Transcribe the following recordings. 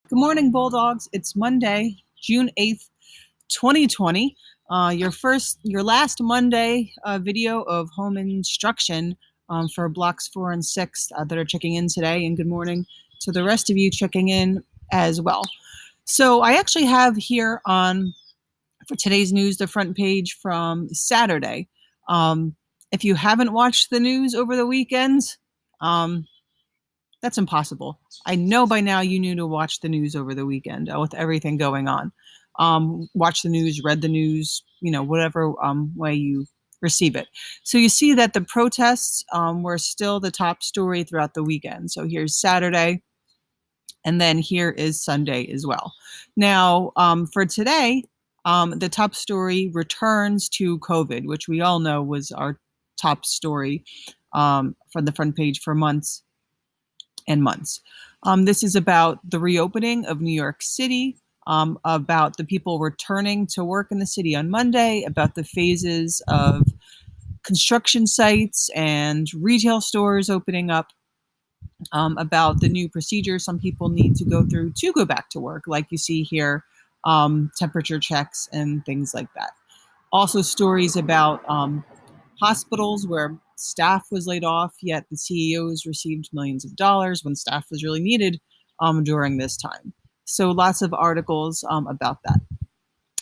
Good morning, Bulldogs. It's Monday, June 8th, 2020. Your last Monday video of home instruction for blocks 4 and 6 that are checking in today. And good morning to the rest of you checking in as well. So I actually have here for today's news, the front page from Saturday. If you haven't watched the news over the weekend, that's impossible. I know by now you knew to watch the news over the weekend with everything going on. Watch the news, read the news, whatever way you receive it. So you see that the protests were still the top story throughout the weekend. So here's Saturday, and then here is Sunday as well. Now, for today, the top story returns to COVID, which we all know was our top story from the front page for months and months. This is about the reopening of New York City, about the people returning to work in the city on Monday, about the phases of construction sites and retail stores opening up, about the new procedures some people need to go through to go back to work, like you see here, temperature checks and things like that. Also stories about hospitals where staff was laid off, yet the CEOs received millions of dollars when staff was really needed during this time. So lots of articles about that.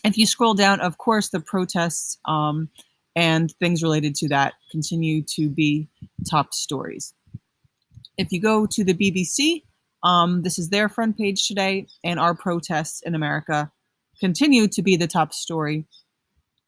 If you scroll down, of course, the protests and things related to that continue to be top stories. If you go to the BBC, this is their front page today, and our protests in America continue to be the top story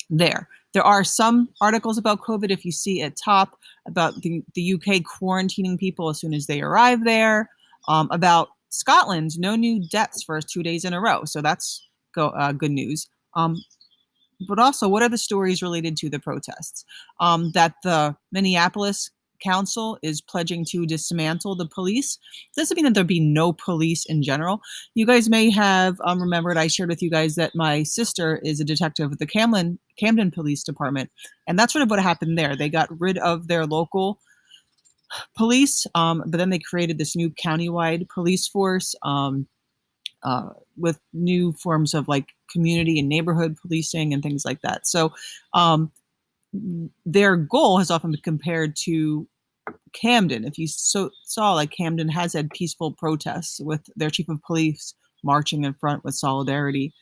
there. There are some articles about COVID, if you see at top, about the UK quarantining people as soon as they arrive there, about Scotland, no new deaths for 2 days in a row. So that's good news. But also, what are the stories related to the protests? That the Minneapolis Council is pledging to dismantle the police. Doesn't mean that there'll be no police in general. You guys may have remembered I shared with you guys that my sister is a detective with the Camden Police Department, and that's sort of what happened there. They got rid of their local police, but then they created this new countywide police force with new forms of like community and neighborhood policing and things like that. So their goal has often been compared to Camden. If you saw, like, Camden has had peaceful protests with their chief of police marching in front with solidarity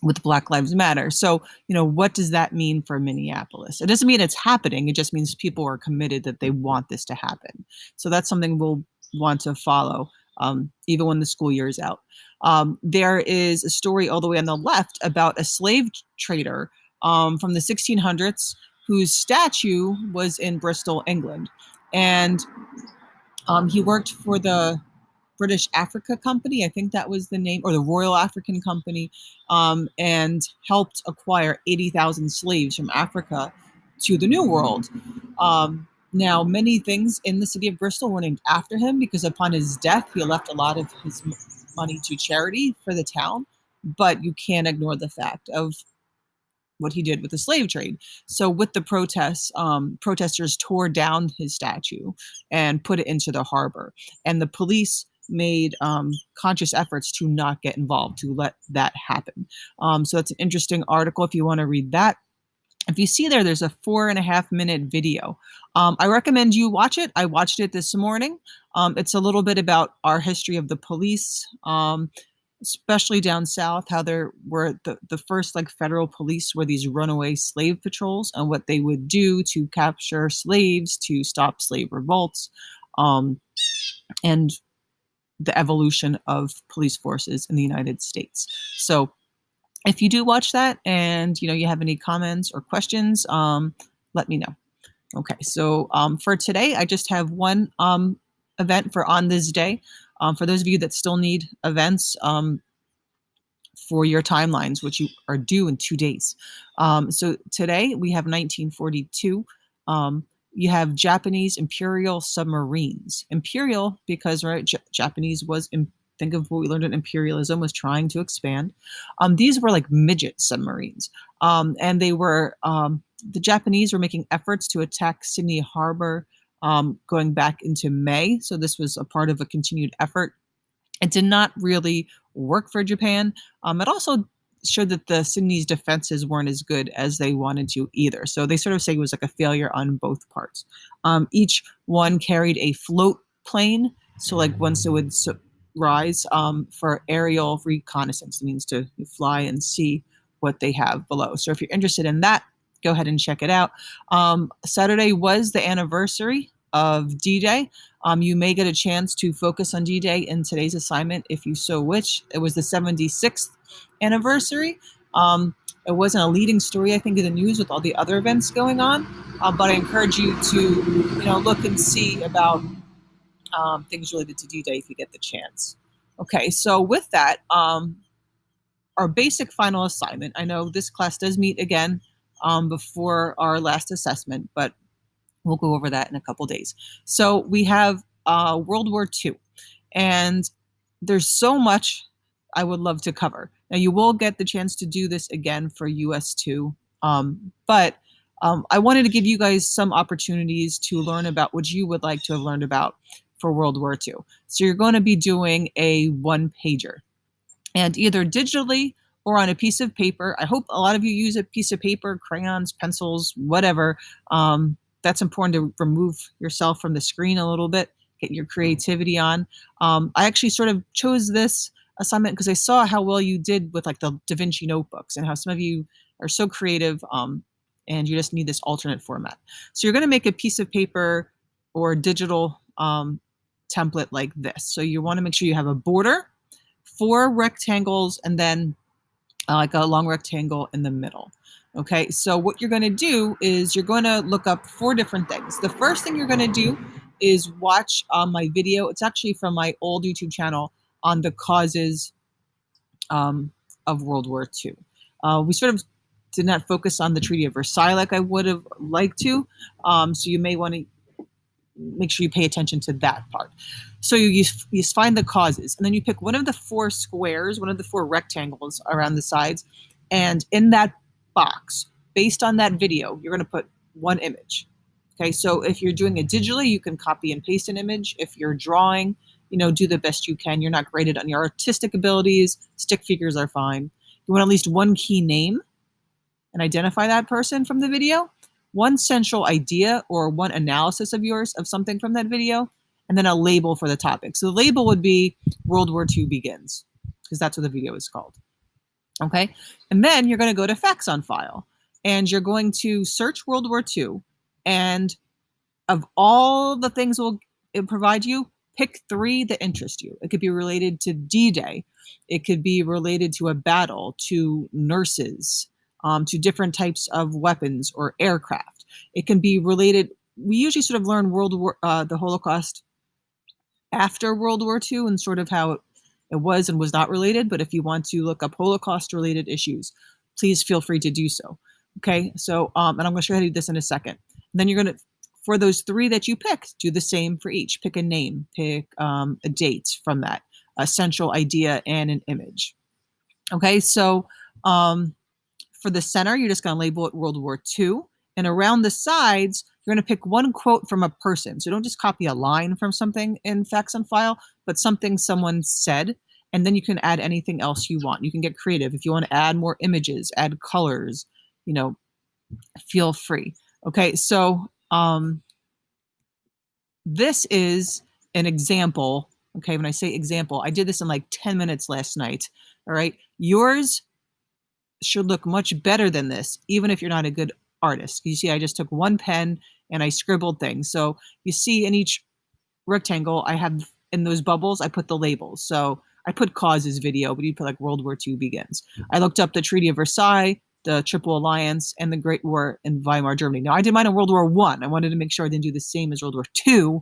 with Black Lives Matter. So, what does that mean for Minneapolis? It doesn't mean it's happening. It just means people are committed that they want this to happen. So that's something we'll want to follow even when the school year is out. There is a story all the way on the left about a slave trader from the 1600s whose statue was in Bristol, England. And he worked for the British Africa Company, I think that was the name, or the Royal African Company, and helped acquire 80,000 slaves from Africa to the New World. Now, many things in the city of Bristol were named after him because upon his death, he left a lot of his money to charity for the town, but you can't ignore the fact of what he did with the slave trade. So with the protests, protesters tore down his statue and put it into the harbor. And the police made conscious efforts to not get involved, to let that happen. So that's an interesting article if you want to read that. If you see there's a 4.5-minute video. I recommend you watch it. I watched it this morning. It's a little bit about our history of the police, especially down south, how there were the first federal police were these runaway slave patrols and what they would do to capture slaves, to stop slave revolts, and the evolution of police forces in the United States. So if you do watch that and you have any comments or questions, let me know. Okay, so for today, I just have one event for on this day. For those of you that still need events for your timelines, which you are due in 2 days. So today we have 1942. You have Japanese Imperial submarines. Imperial because, right, Japanese was, think of what we learned in imperialism, was trying to expand. These were like midget submarines. And they were, the Japanese were making efforts to attack Sydney Harbor going back into May. So this was a part of a continued effort It did not really work for Japan. It also showed that the Sudanese defenses weren't as good as they wanted to either. So they sort of say it was like a failure on both parts. Each one carried a float plane. So like once it would rise for aerial reconnaissance, it means to fly and see what they have below. So if you're interested in that, go ahead and check it out. Saturday was the anniversary of D-Day. You may get a chance to focus on D-Day in today's assignment if you so wish. It was the 76th anniversary. It wasn't a leading story, I think, in the news with all the other events going on, but I encourage you to, look and see about things related to D-Day if you get the chance. Okay, so with that, our basic final assignment, I know this class does meet again before our last assessment, but we'll go over that in a couple days. So we have World War II, and there's so much I would love to cover. Now, you will get the chance to do this again for US2, but I wanted to give you guys some opportunities to learn about what you would like to have learned about for World War II. So you're going to be doing a one-pager, and either digitally or on a piece of paper. I hope a lot of you use a piece of paper, crayons, pencils, whatever. That's important to remove yourself from the screen a little bit, get your creativity on. I actually sort of chose this assignment because I saw how well you did with like the Da Vinci notebooks and how some of you are so creative and you just need this alternate format. So you're going to make a piece of paper or digital template like this. So you want to make sure you have a border, 4 rectangles, and then like a long rectangle in the middle. Okay, so what you're going to do is you're going to look up 4 different things. The first thing you're going to do is watch my video. It's actually from my old YouTube channel on the causes of World War II. We sort of did not focus on the Treaty of Versailles like I would have liked to, so you may want to make sure you pay attention to that part. So you find the causes, and then you pick one of the 4 squares, one of the 4 rectangles around the sides, and in that box, based on that video, you're going to put one image. Okay, so if you're doing it digitally, you can copy and paste an image. If you're drawing, do the best you can. You're not graded on your artistic abilities. Stick figures are fine. You want at least one key name and identify that person from the video, one central idea or one analysis of yours of something from that video, and then a label for the topic. So the label would be World War II begins, because that's what the video is called. Okay, and then you're going to go to Facts on File, and you're going to search World War II, and of all the things it provide you, pick 3 that interest you. It could be related to D-Day. It could be related to a battle, to nurses, to different types of weapons or aircraft. It can be related. We usually sort of learn the Holocaust after World War II and sort of how it was and was not related. But if you want to look up Holocaust-related issues, please feel free to do so. Okay, so and I'm going to show you how to do this in a second. And then you're going to, for those 3 that you picked, do the same for each. Pick a name, pick a date from that, a central idea, and an image. Okay, so for the center, you're just going to label it World War II. And around the sides, you're going to pick one quote from a person. So don't just copy a line from something in Facts on File, but something someone said. And then you can add anything else you want. You can get creative. If you want to add more images, add colors, feel free. Okay, so this is an example. Okay, when I say example, I did this in like 10 minutes last night. All right, yours should look much better than this, even if you're not a good artist. You see, I just took one pen and I scribbled things. So you see in each rectangle, I have in those bubbles, I put the labels. So I put causes video, but you put like World War II begins. I looked up the Treaty of Versailles, the Triple Alliance, and the Great War in Weimar Germany. Now I did mine in World War I. I wanted to make sure I didn't do the same as World War II,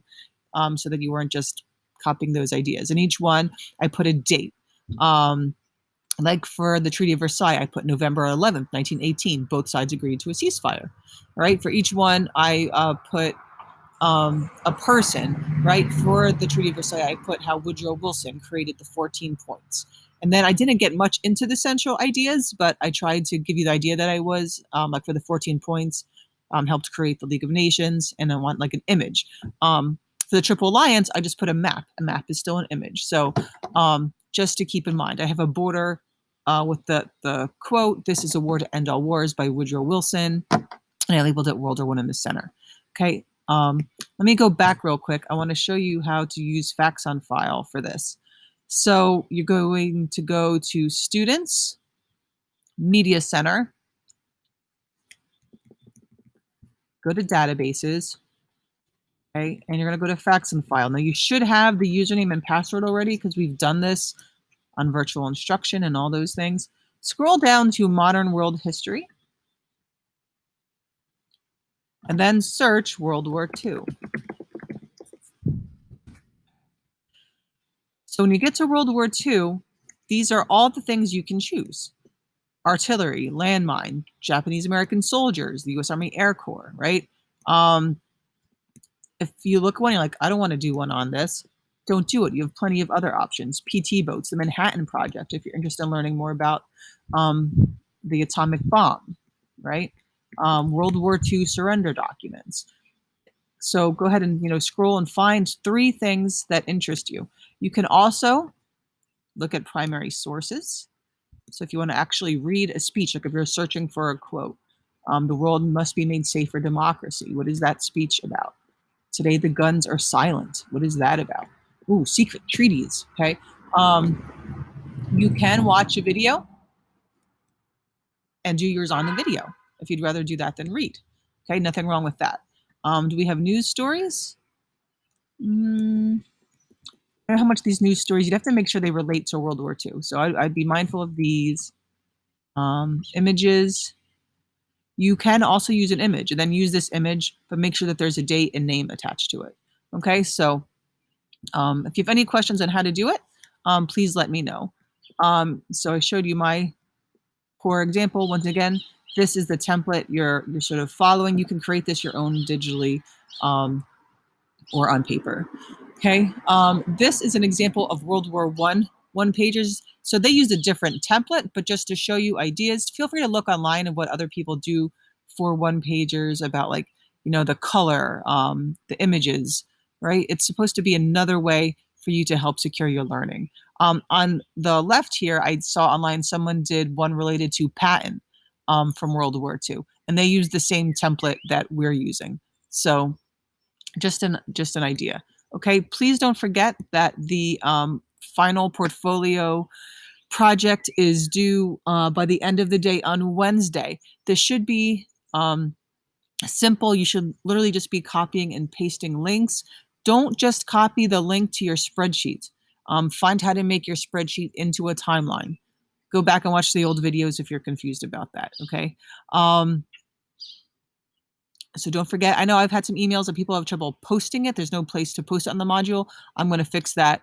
so that you weren't just copying those ideas. In each one, I put a date. Like for the Treaty of Versailles, I put November 11th, 1918. Both sides agreed to a ceasefire. All right. For each one, I put a person. Right. For the Treaty of Versailles, I put how Woodrow Wilson created the 14 points. And then I didn't get much into the central ideas, but I tried to give you the idea that I was like for the 14 points, helped create the League of Nations, and I want like an image. For the Triple Alliance, I just put a map. A map is still an image. So just to keep in mind, I have a border with the quote, "This is a war to end all wars" by Woodrow Wilson. And I labeled it World War I in the center. Okay, let me go back real quick. I want to show you how to use Facts on File for this. So you're going to go to Students, Media Center, go to Databases, okay, and you're going to go to Facts on File. Now you should have the username and password already because we've done this on virtual instruction and all those things. Scroll down to Modern World History, and then search World War II. So when you get to World War II, these are all the things you can choose. Artillery, landmine, Japanese-American soldiers, the U.S. Army Air Corps, right? If you look at one, you're like, I don't want to do one on this, don't do it. You have plenty of other options. PT boats, the Manhattan Project, if you're interested in learning more about the atomic bomb, right? World War II surrender documents. So go ahead and scroll and find 3 things that interest you. You can also look at primary sources. So if you want to actually read a speech, like if you're searching for a quote, "The world must be made safe for democracy." What is that speech about? "Today the guns are silent." What is that about? Ooh, secret treaties. Okay. You can watch a video and do yours on the video if you'd rather do that than read. Okay, nothing wrong with that. Do we have news stories? I don't know how much these news stories, you'd have to make sure they relate to World War II. So I'd be mindful of these. Images. You can also use an image and then use this image, but make sure that there's a date and name attached to it. Okay, so if you have any questions on how to do it, please let me know. So I showed you my core example. Once again, this is the template you're sort of following. You can create this your own digitally or on paper. Okay, this is an example of World War I one pages. So they used a different template, but just to show you ideas, feel free to look online of what other people do for one pagers about, like, the color, the images, right? It's supposed to be another way for you to help secure your learning. On the left here, I saw online someone did one related to Patton from World War II, and they used the same template that we're using. So just an idea. Okay, please don't forget that the final portfolio project is due by the end of the day on Wednesday. This should be simple. You should literally just be copying and pasting links. Don't just copy the link to your spreadsheet. Find how to make your spreadsheet into a timeline. Go back and watch the old videos if you're confused about that, okay? So don't forget, I know I've had some emails that people have trouble posting it. There's no place to post it on the module. I'm going to fix that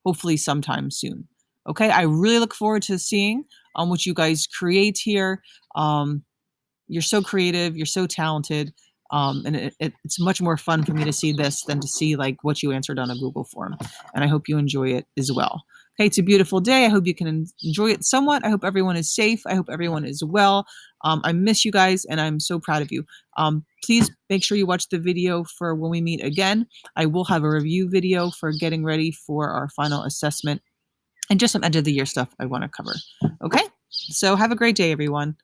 hopefully sometime soon. Okay, I really look forward to seeing what you guys create here. You're so creative, you're so talented, and it's much more fun for me to see this than to see like what you answered on a Google form. And I hope you enjoy it as well. Okay, it's a beautiful day. I hope you can enjoy it somewhat. I hope everyone is safe. I hope everyone is well. I miss you guys, and I'm so proud of you. Please make sure you watch the video for when we meet again. I will have a review video for getting ready for our final assessment and just some end of the year stuff I want to cover. Okay, so have a great day, everyone.